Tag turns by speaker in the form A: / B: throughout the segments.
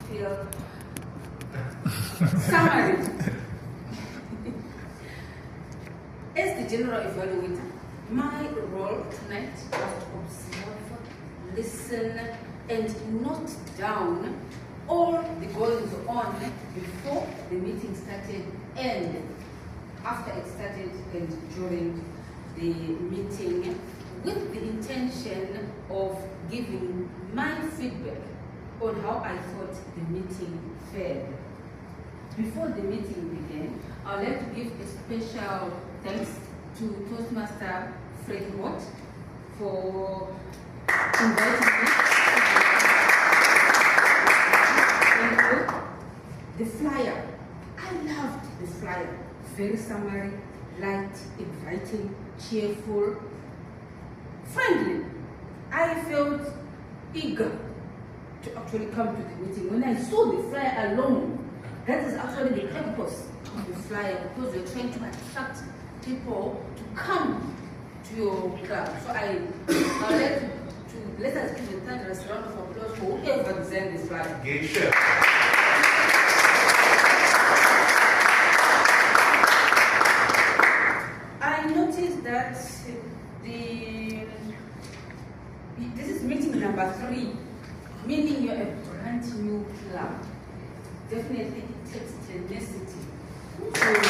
A: feel summary. As the general evaluator, my role tonight was to observe, listen, and note down all the goings on before the meeting started and after it started and during the meeting, with the intention of giving my feedback on how I thought the meeting fared. Before the meeting began, I'd like to give a special thanks to Toastmaster Fred Watt for inviting me. And the flyer, I loved the flyer. Very summary, light, inviting, cheerful, friendly. I felt eager to actually come to the meeting. When I saw the flyer alone, that is actually the purpose of the flyer, because we're trying to attract people to come to your club. So I would like to let us give a thunderous round of applause for whoever designed this flyer.
B: Geisha.
A: I noticed that this is meeting number 3, meaning you're a brand new club. Definitely it takes tenacity to start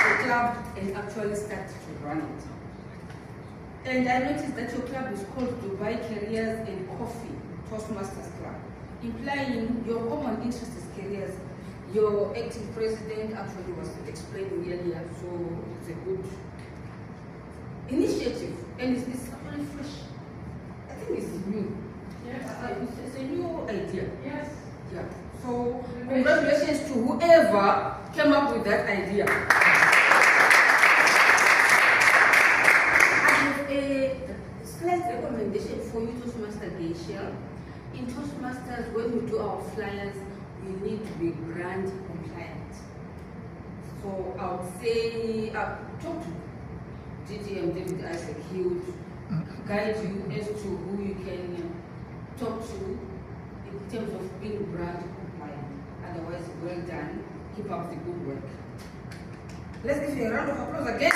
A: the club and actually start to run it. And I noticed that your club is called Dubai Careers and Coffee Toastmasters Club, implying your common interest is careers. Your acting president actually was explaining earlier, so it's a good initiative, and it's actually fresh. I think it's new.
C: Yes.
A: It's a new idea.
C: Yes.
A: Yeah. So congratulations to whoever came up with that idea. I have a slight recommendation for you, Toastmaster Geisha. In Toastmasters, when we do our flyers, we need to be brand compliant. So I would say, talk to DTM David Isaac. He would guide you as to who you can talk to in terms of being brand compliant. Otherwise, well done. Keep up the good work. Let's give you a round of applause again.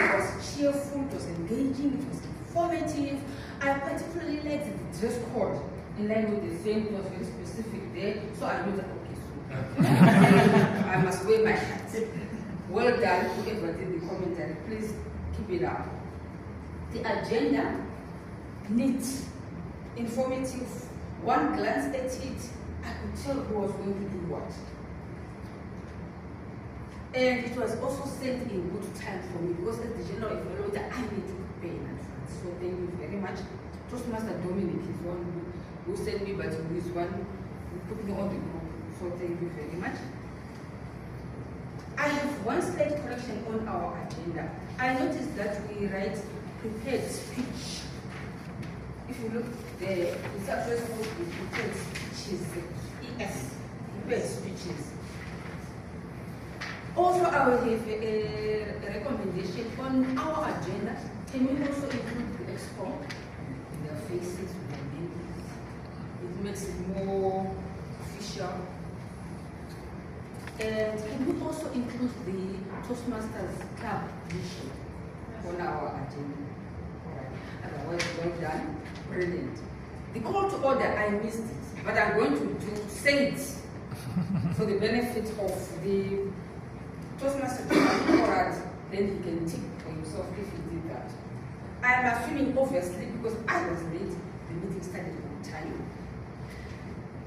A: It was cheerful, it was engaging, it was informative. I particularly liked the dress code. In line with the theme, it was very specific there, so I knew that, okay, so I must wear my hat. Well done, whoever did the commentary, please keep it up. The agenda, neat, informative, one glance at it, I could tell who was going to do what. And it was also sent in good time for me, because as the general evaluator, I need to prepare in advance. So thank you very much. Toastmaster Dominic is one who sent me, but who is one who put me on the group. So thank you very much. I have one slight correction on our agenda. I noticed that we write prepared speech. If you look there, it's actually supposed to be prepared speeches. ES, prepared speeches. Also, I will have a recommendation on our agenda. Can we also include the expo? Their faces with their names. It makes it more official. And can we also include the Toastmasters Club mission on our agenda? Alright. Otherwise, well done. Brilliant. The call to order, I missed it, but I'm going to say it for the benefit of the Toastmaster Club, then he can tick for himself if he did that. I am assuming, obviously, because I was late, the meeting started on time.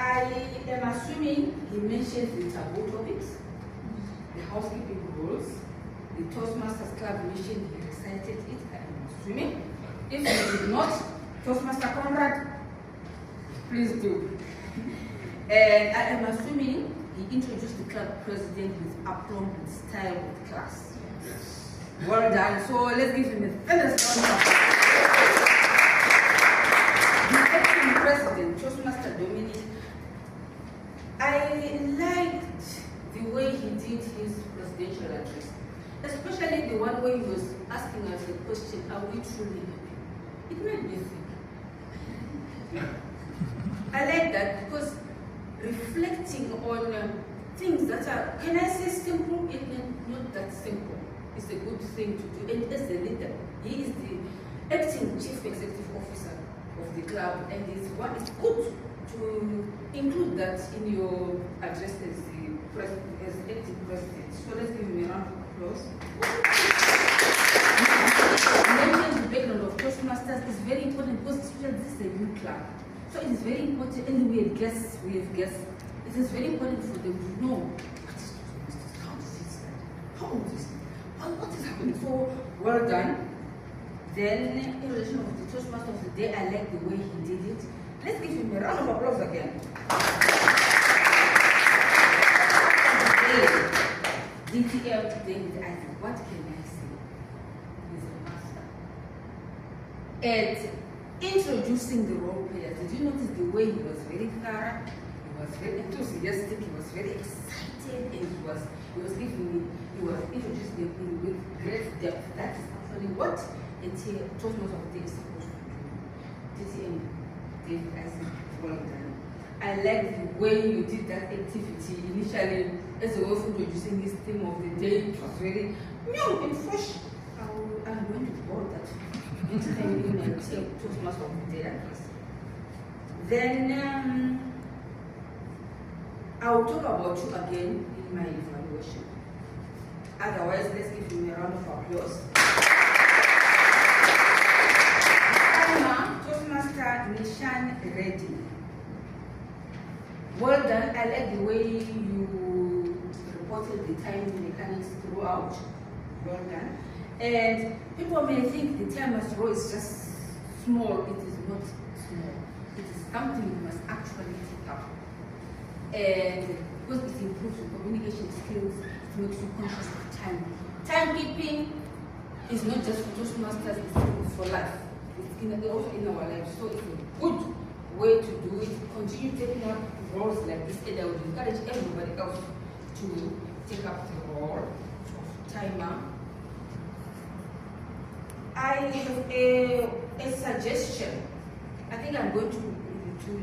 A: I am assuming he mentioned the taboo topics, the housekeeping rules, the Toastmasters Club mission, he recited it, I am assuming. If he did not, Toastmaster Conrad, please do. And I am assuming he introduced the club president with aplomb, with style, with class. Yes. Well done. So let's give him a thunderous round of applause. The acting president, Toastmaster Dominic, I liked the way he did his presidential address, especially the one where he was asking us the question, are we truly happy? It made me think. I like that because reflecting on things that are, can I say simple? It's not that simple. It's a good thing to do. And as the leader, he is the acting chief executive officer of the club, and it's good to include that in your address as the president, as acting president. So let's give him a round of applause. Mentioning the background of Toastmasters is very important because especially this is a new club. So it is very important, and we have guests. It is very important for them to know what is Toastmasters, how does it start, how old is it, what is happening. So well done. Then in relation of the Toastmaster of the day, I like the way he did it. Let's give him a round of applause again. DTL David Isaac, what can I say? He's a master at introducing the role players. Did you notice the way he was very thorough? He was very enthusiastic. He was very excited, and he was introducing them with great depth. That is actually what a Toastmasters of the day is supposed to do. DTL David Isaac, well done. I like the way you did that activity initially as a way of introducing this theme of the day. It was very new and fresh. I'm going to borrow that into in my Toastmasters of the day address. Then I'll talk about you again in my evaluation. Otherwise, let's give him a round of applause. Toastmaster Nishan Reddy. Well done. I like the way you reported the time mechanics throughout. Well done. And people may think the timer's role is just small. It is not small. It is something you must actually take up. And because it improves your communication skills, it makes you conscious of time. Timekeeping is not just for Toastmasters, it's for life. It's also in our lives. So it's a good way to do it. Continue taking up roles like this, and I would encourage everybody else to take up the role of timer. I have a suggestion. I think I'm going to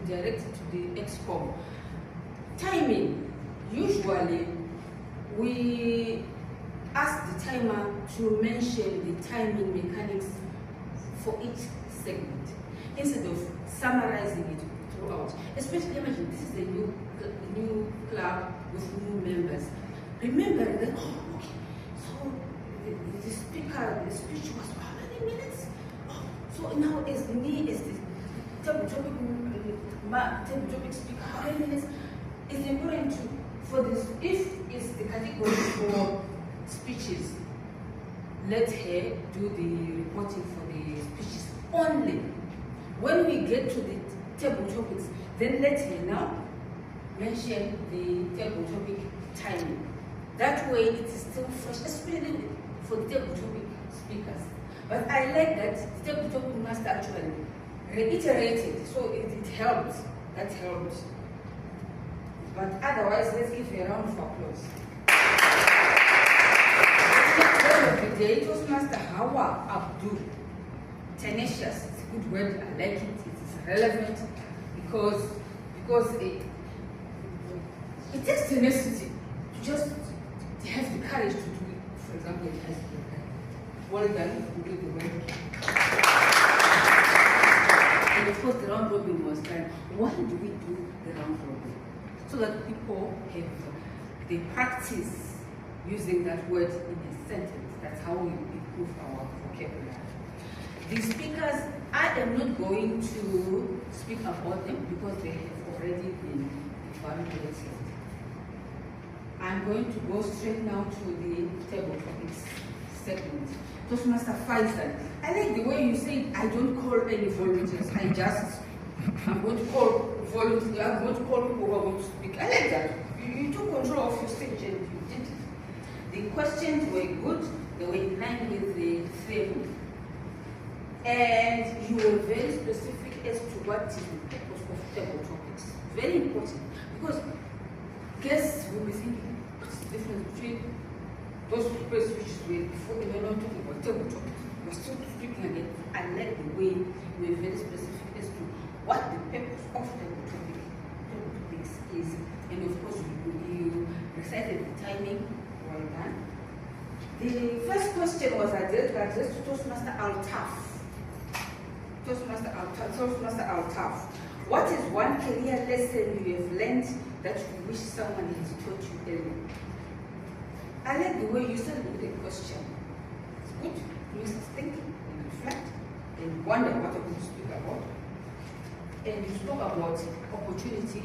A: direct it to the expo. Timing. Usually, we ask the timer to mention the timing mechanics for each segment instead of summarizing it throughout. Especially, imagine this is a new club with new members. Remember that, oh, okay, so the speech was how many minutes? Oh, so now as me as the table topic speaker, how many minutes? It's important for this, if it's the category for speeches, let her do the reporting for the speeches only. When we get to the table topics, then let her now mention the table topic timing. That way it is still fresh, especially for the table topic speakers. But I like that the table topic must actually reiterate it, so it helps. That helps. But otherwise, let's give a round of applause. The day, Toastmaster Hawa Abdul. Tenacious, it's a good word, I like it, it is relevant because it takes tenacity to just to have the courage to do it. For example, it has to be well done, you give the word. And of course, the round robin was done. Why do we do the round robin? So that people have they practice using that word in a sentence. That's how we improve our vocabulary. The speakers, I am not going to speak about them because they have already been evaluated. I'm going to go straight now to the table topics segment. Toastmaster Faisal, I like the way you say I don't call any volunteers. I'm going to call volunteers. I'm going to call people who are going to speak. I like that. You took control of your stage and you did it. The questions were good. They were in line with the theme. And you were very specific as to what is the purpose of table topics. Very important. Because guests will be thinking, what's the difference between those papers which were before they were not talking about table topics? We're still speaking again. I like the way you were very specific as to what the timing. Well done. The first question was addressed to Toastmaster Altaf. Toastmaster Altaf. What is one career lesson you have learned that you wish someone had taught you earlier? I like the way you started with the question. It's good. It makes us think and reflect and wonder what I'm going to speak about. And you spoke about opportunity.